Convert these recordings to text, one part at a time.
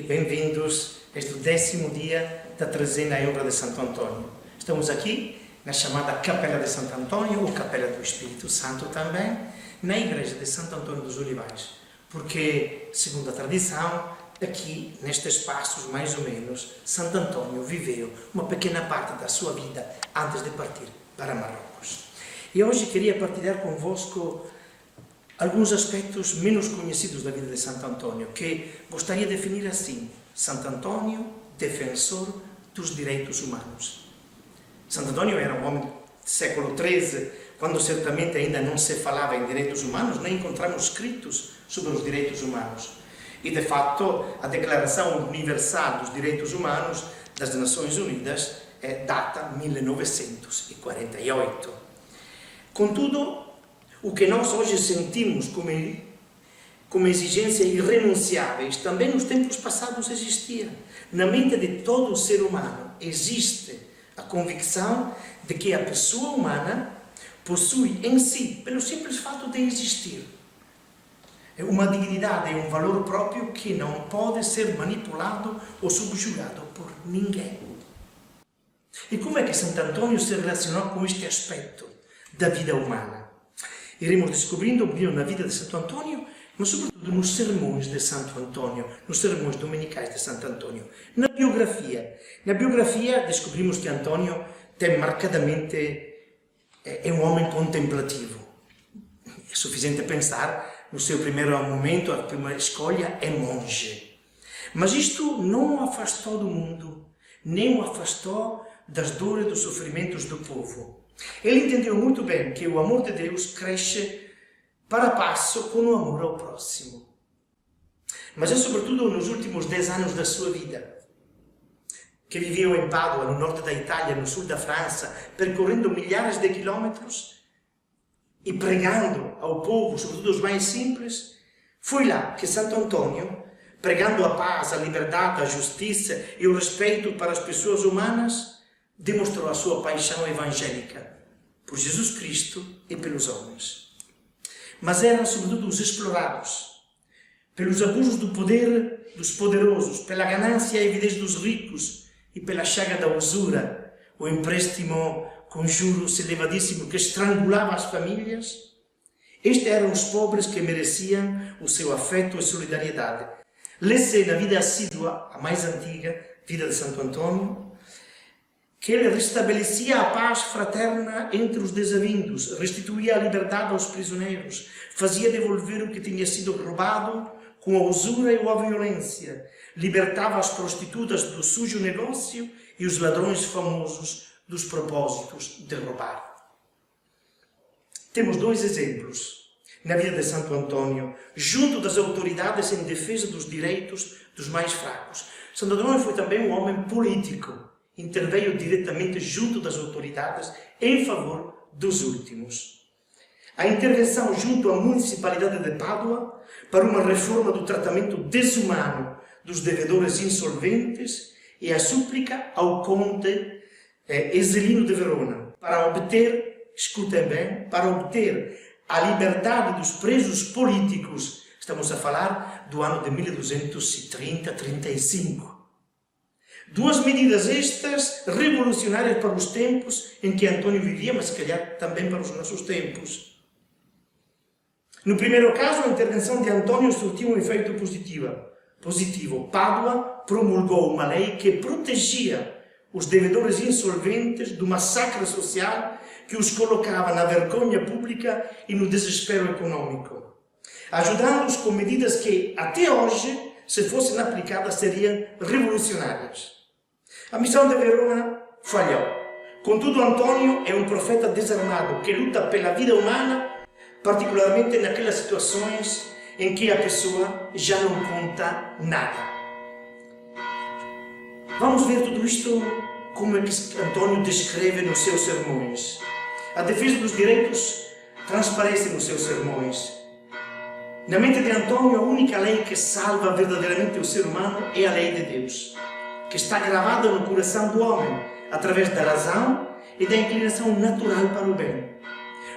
e bem-vindos a este 10º dia da trezena em obra de Santo Antônio. Estamos aqui na chamada Capela de Santo Antônio, ou Capela do Espírito Santo também, na igreja de Santo Antônio dos Olivais, porque, segundo a tradição, aqui, nestes passos, mais ou menos, Santo Antônio viveu uma pequena parte da sua vida antes de partir para Marrocos. E hoje queria partilhar convosco alguns aspectos menos conhecidos da vida de Santo Antônio, que gostaria de definir assim: Santo Antônio, defensor dos direitos humanos. Santo Antônio era um homem do século XIII, quando certamente ainda não se falava em direitos humanos, nem encontramos escritos sobre os direitos humanos. E, de facto, a Declaração Universal dos Direitos Humanos das Nações Unidas data 1948. Contudo, o que nós hoje sentimos como exigências irrenunciáveis, também nos tempos passados existia. Na mente de todo ser humano existe a convicção de que a pessoa humana possui em si, pelo simples fato de existir, uma dignidade e um valor próprio que não pode ser manipulado ou subjugado por ninguém. E como é que Santo Antônio se relacionou com este aspecto da vida humana? Iremos descobrindo na vida de Santo Antônio, mas sobretudo nos sermões de Santo Antônio, nos sermões dominicais de Santo Antônio. Na biografia descobrimos que Antônio tem marcadamente, é um homem contemplativo. É suficiente pensar no seu primeiro momento, a primeira escolha é monge. Mas isto não o afastou do mundo, nem o afastou das dores e dos sofrimentos do povo. Ele entendeu muito bem que o amor de Deus cresce para passo com o amor ao próximo. Mas é sobretudo nos últimos 10 anos da sua vida, que viveu em Pádua, no norte da Itália, no sul da França, percorrendo milhares de quilómetros e pregando ao povo, sobretudo os mais simples, foi lá que Santo Antônio, pregando a paz, a liberdade, a justiça e o respeito para as pessoas humanas, demonstrou a sua paixão evangélica por Jesus Cristo e pelos homens. Mas eram sobretudo os explorados, pelos abusos do poder dos poderosos, pela ganância e avidez dos ricos e pela chaga da usura, o empréstimo com juros elevadíssimo que estrangulava as famílias. Estes eram os pobres que mereciam o seu afeto e solidariedade. Lê-se na vida assídua, a mais antiga, vida de Santo Antônio, que ele restabelecia a paz fraterna entre os desavindos, restituía a liberdade aos prisioneiros, fazia devolver o que tinha sido roubado com a usura ou a violência, libertava as prostitutas do sujo negócio e os ladrões famosos dos propósitos de roubar. Temos 2 exemplos na vida de Santo Antônio, junto das autoridades em defesa dos direitos dos mais fracos. Santo Antônio foi também um homem político, interveio diretamente junto das autoridades em favor dos últimos. A intervenção junto à municipalidade de Pádua para uma reforma do tratamento desumano dos devedores insolventes e a súplica ao conde Ezelino de Verona para obter, escutem bem, para obter a liberdade dos presos políticos. Estamos a falar do ano de 1230-35. 2 medidas estas revolucionárias para os tempos em que Antônio vivia, mas se calhar também para os nossos tempos. No primeiro caso, a intervenção de Antônio surtiu um efeito positivo. Pádua promulgou uma lei que protegia os devedores insolventes do massacre social que os colocava na vergonha pública e no desespero econômico, ajudando-os com medidas que, até hoje, se fossem aplicadas, seriam revolucionárias. A missão de Verona falhou. Contudo, Antônio é um profeta desarmado que luta pela vida humana, particularmente naquelas situações em que a pessoa já não conta nada. Vamos ver tudo isto como é que Antônio descreve nos seus sermões. A defesa dos direitos transparece nos seus sermões. Na mente de Antônio, a única lei que salva verdadeiramente o ser humano é a lei de Deus, que está gravada no coração do homem, através da razão e da inclinação natural para o bem.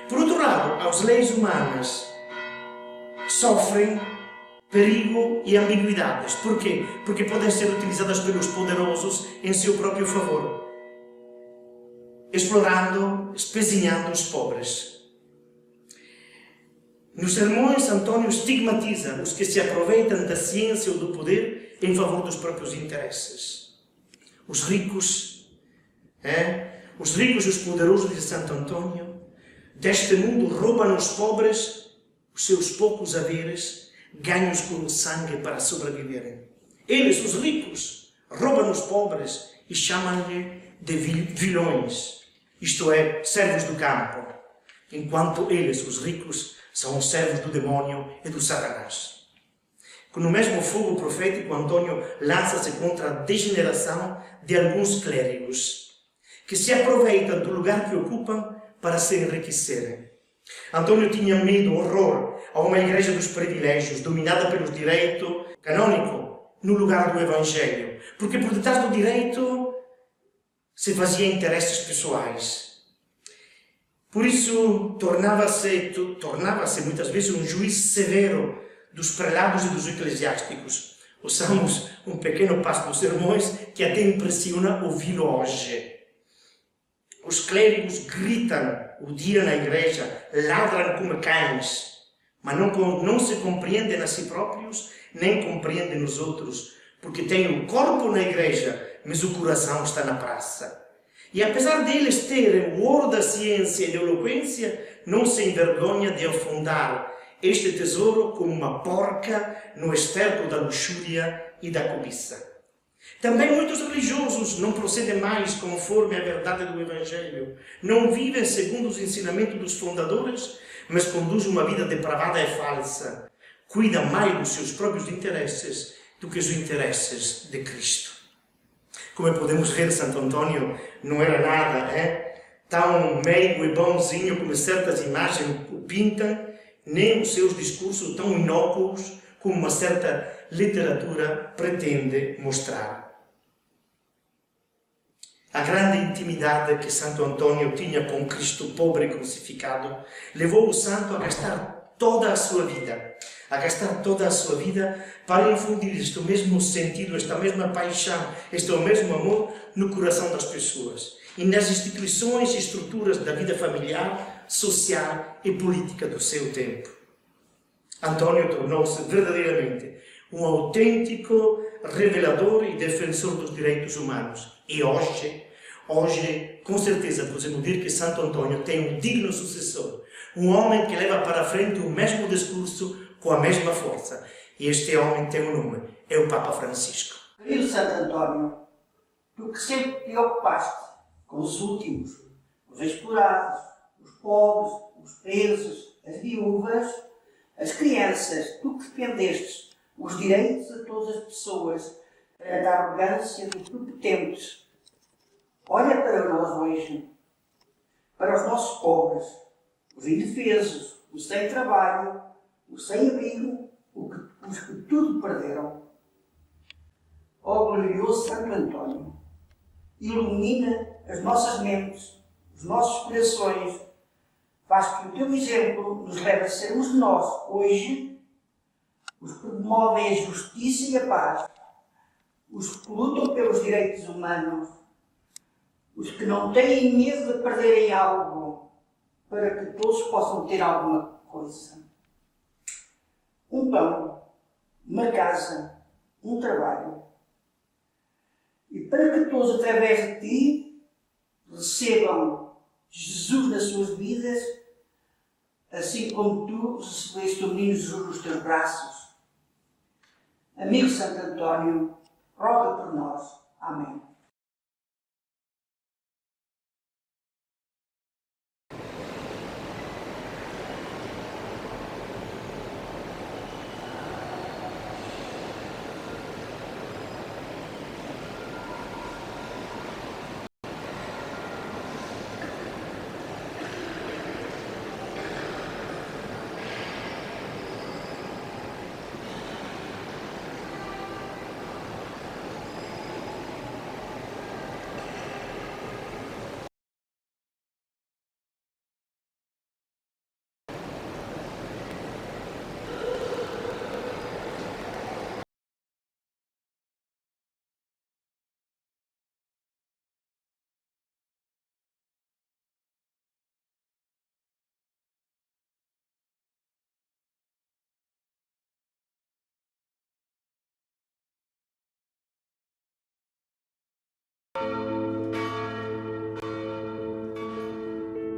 Por outro lado, as leis humanas sofrem perigo e ambiguidades. Por quê? Porque podem ser utilizadas pelos poderosos em seu próprio favor, explorando, espezinhando os pobres. Nos sermões, Antônio estigmatiza os que se aproveitam da ciência ou do poder em favor dos próprios interesses. Os ricos e os poderosos de Santo Antônio, deste mundo roubam aos pobres os seus poucos haveres, ganhos com o sangue para sobreviverem. Eles, os ricos, roubam os pobres e chamam-lhe de vilões, isto é, servos do campo, enquanto eles, os ricos, são os servos do demónio e do Satanás. Com o mesmo fogo profético, Antônio lança-se contra a degeneração de alguns clérigos, que se aproveitam do lugar que ocupam para se enriquecerem. Antônio tinha medo, horror, a uma igreja dos privilégios, dominada pelo direito canônico, no lugar do Evangelho, porque por detrás do direito se fazia interesses pessoais. Por isso, tornava-se muitas vezes um juiz severo dos prelados e dos eclesiásticos. Usamos um pequeno passo dos sermões que até impressiona ouvi-lo hoje. Os clérigos gritam o dia na igreja, ladram como cães, mas não se compreendem a si próprios, nem compreendem os outros, porque têm o corpo na igreja, mas o coração está na praça. E apesar deles terem o ouro da ciência e da eloquência, não se envergonha de afundar este tesouro como uma porca no esterco da luxúria e da cobiça. Também muitos religiosos não procedem mais conforme a verdade do Evangelho, não vivem segundo os ensinamentos dos fundadores, mas conduzem uma vida depravada e falsa, cuidam mais dos seus próprios interesses do que os interesses de Cristo. Como podemos ver, Santo Antônio não era nada tão meigo e bonzinho como certas imagens o pintam, nem os seus discursos tão inócuos como uma certa literatura pretende mostrar. A grande intimidade que Santo Antônio tinha com Cristo pobre e crucificado levou o santo a gastar toda a sua vida, para infundir este mesmo sentido, esta mesma paixão, este mesmo amor no coração das pessoas e nas instituições e estruturas da vida familiar, social e política do seu tempo. Antônio tornou-se verdadeiramente um autêntico revelador e defensor dos direitos humanos. E hoje, com certeza, podemos dizer que Santo Antônio tem um digno sucessor, um homem que leva para a frente o mesmo discurso com a mesma força. E este homem tem um nome, é o Papa Francisco. Querido Santo Antônio, tu que sempre te preocupaste com os últimos, os explorados, os pobres, os presos, as viúvas, as crianças, tu que defendestes os direitos de todas as pessoas perante a arrogância dos prepotentes. Olha para nós hoje, para os nossos pobres, os indefesos, os sem trabalho, os sem abrigo, os que tudo perderam. Ó glorioso Santo Antônio, ilumina as nossas mentes, os nossos corações, faz que o teu exemplo nos leve a sermos nós, hoje, os que promovem a justiça e a paz, os que lutam pelos direitos humanos, os que não têm medo de perderem algo, para que todos possam ter alguma coisa. Um pão, uma casa, um trabalho. E para que todos, através de ti, recebam Jesus nas suas vidas, assim como tu recebeste o menino Jesus nos teus braços. Amigo Santo Antônio, roga por nós. Amém.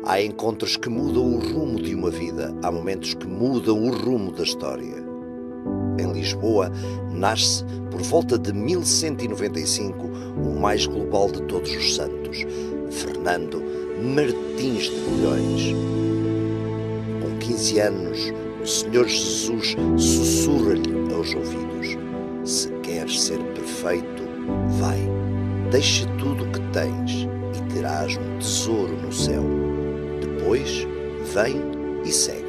Há encontros que mudam o rumo de uma vida, há momentos que mudam o rumo da história. Em Lisboa, nasce, por volta de 1195, o mais global de todos os santos, Fernando Martins de Bulhões. Com 15 anos, o Senhor Jesus sussurra-lhe aos ouvidos: se queres ser perfeito, vai, deixa tudo o que tens e terás um tesouro no céu. Depois, vem e segue-me.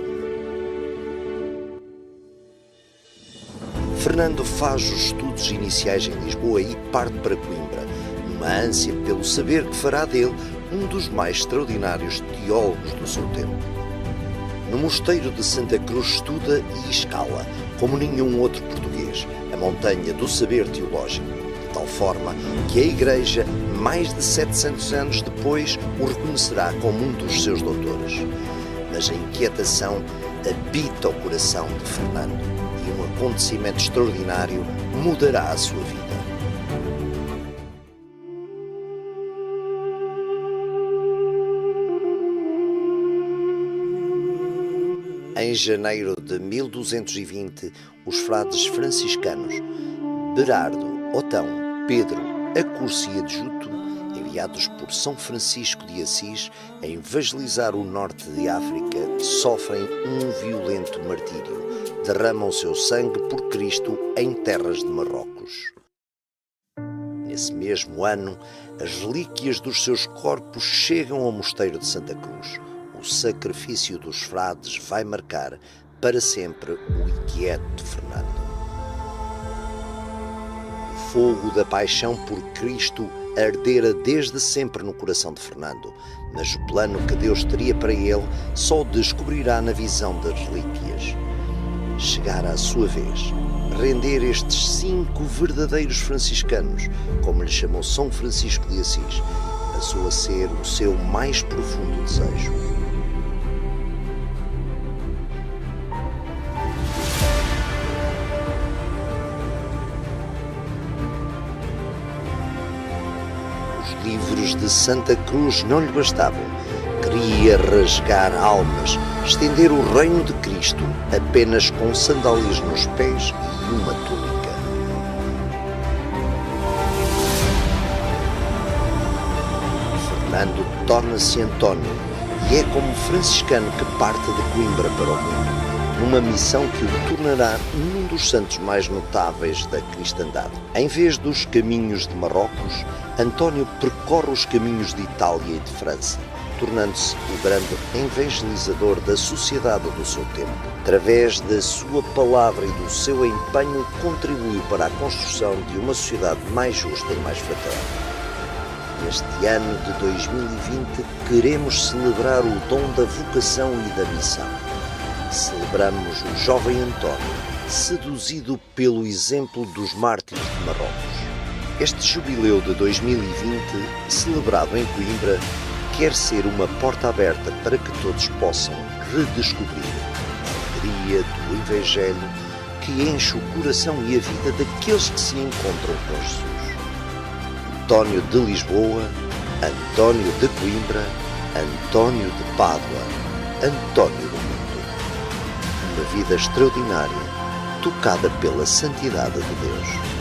Fernando faz os estudos iniciais em Lisboa e parte para Coimbra, numa ânsia pelo saber que fará dele um dos mais extraordinários teólogos do seu tempo. No mosteiro de Santa Cruz estuda e escala, como nenhum outro português, a montanha do saber teológico, de tal forma que a Igreja, mais de 700 anos depois, o reconhecerá como um dos seus doutores. Mas a inquietação habita o coração de Fernando e um acontecimento extraordinário mudará a sua vida. Em janeiro de 1220, os frades franciscanos Berardo, Otão, Pedro, Acurso e Adjuto, enviados por São Francisco de Assis a evangelizar o norte de África, sofrem um violento martírio. Derramam seu sangue por Cristo em terras de Marrocos. Nesse mesmo ano, as relíquias dos seus corpos chegam ao mosteiro de Santa Cruz. O sacrifício dos frades vai marcar para sempre o inquieto Fernando. O fogo da paixão por Cristo ardera desde sempre no coração de Fernando, mas o plano que Deus teria para ele só descobrirá na visão das relíquias. Chegará a sua vez render estes 5 verdadeiros franciscanos, como lhe chamou São Francisco de Assis, passou a ser o seu mais profundo desejo. Os livros de Santa Cruz não lhe bastavam. Queria rasgar almas, estender o reino de Cristo apenas com sandálias nos pés e uma túnica. Fernando torna-se António e é como franciscano que parte de Coimbra para o mundo, numa missão que o tornará um dos santos mais notáveis da cristandade. Em vez dos caminhos de Marrocos, António percorre os caminhos de Itália e de França, tornando-se o grande evangelizador da sociedade do seu tempo. Através da sua palavra e do seu empenho, contribuiu para a construção de uma sociedade mais justa e mais fraterna. Neste ano de 2020, queremos celebrar o dom da vocação e da missão. Celebramos o jovem António, seduzido pelo exemplo dos mártires de Marrocos. Este jubileu de 2020, celebrado em Coimbra, quer ser uma porta aberta para que todos possam redescobrir a alegria do Evangelho que enche o coração e a vida daqueles que se encontram com Jesus. António de Lisboa, António de Coimbra, António de Pádua, António do mundo. Uma vida extraordinária, tocada pela santidade de Deus.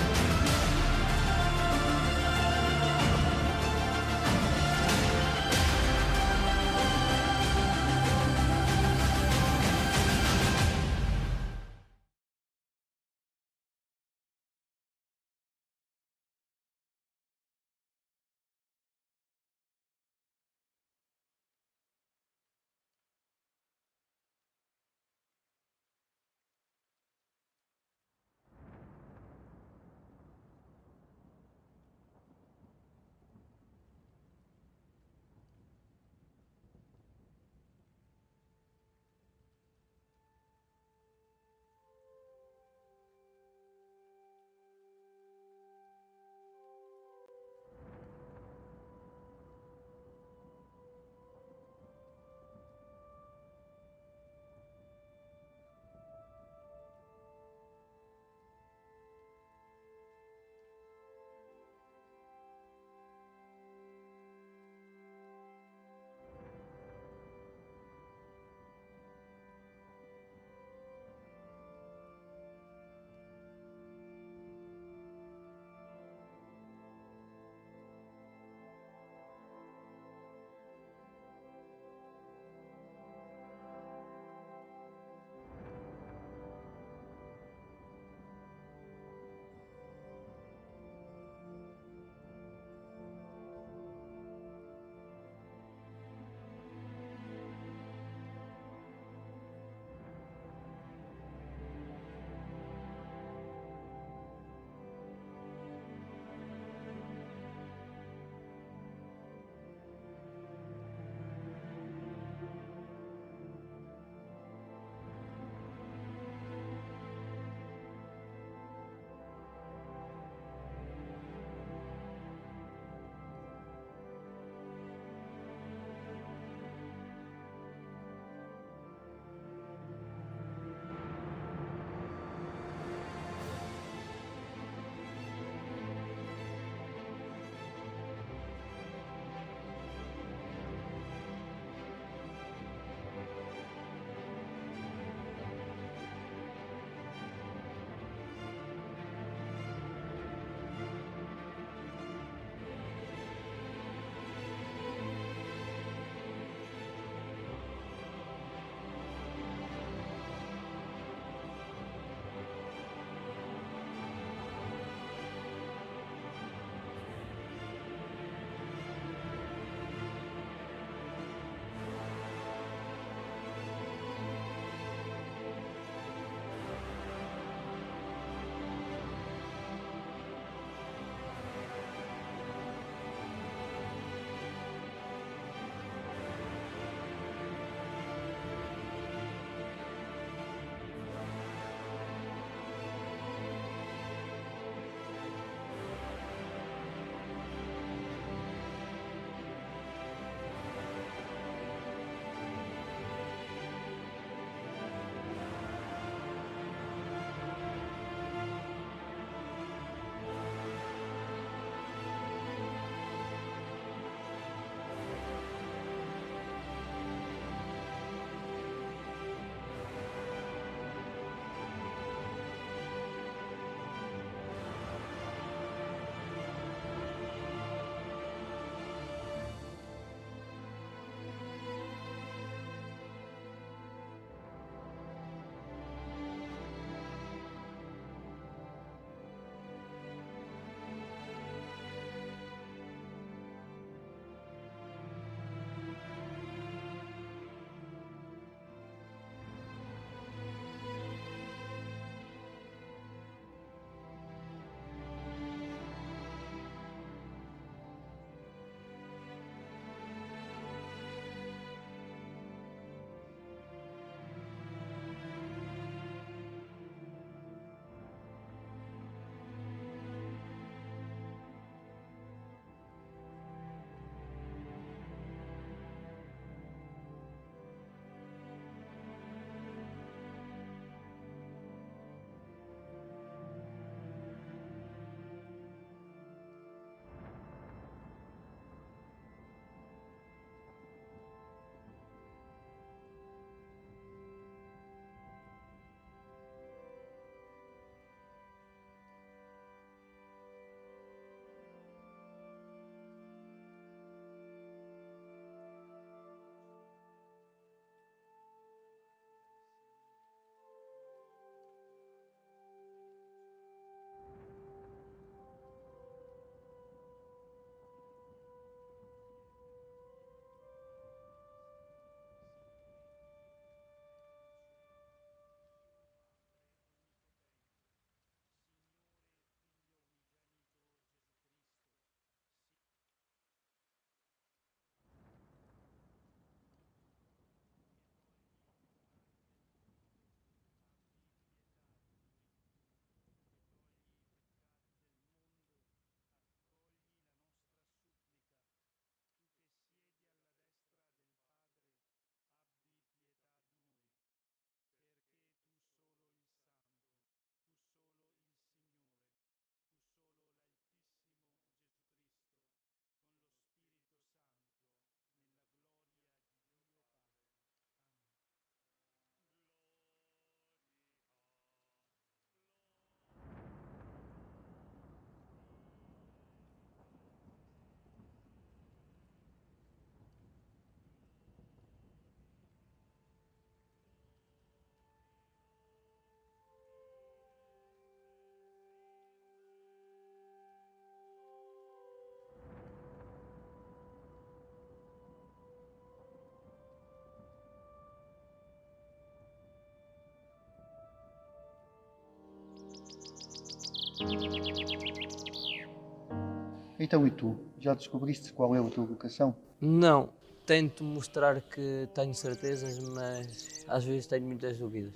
Então, e tu? Já descobriste qual é a tua vocação? Não, tento mostrar que tenho certezas, mas às vezes tenho muitas dúvidas.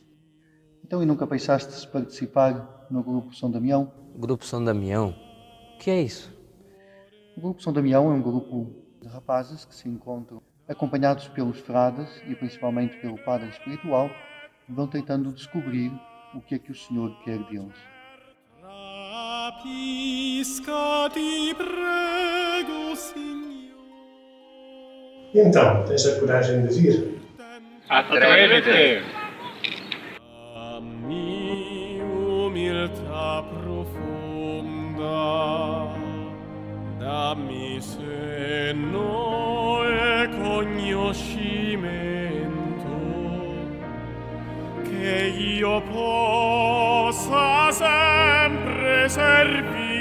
Então, e nunca pensaste participar no Grupo São Damião? Grupo São Damião? O que é isso? O Grupo São Damião é um grupo de rapazes que se encontram acompanhados pelos frades e principalmente pelo padre espiritual, vão tentando descobrir o que é que o Senhor quer deles. Então, tens a coragem de vir? Atreve-te! A mi umiltà profonda, dammi senno e conoscimento, che io possa sempre servire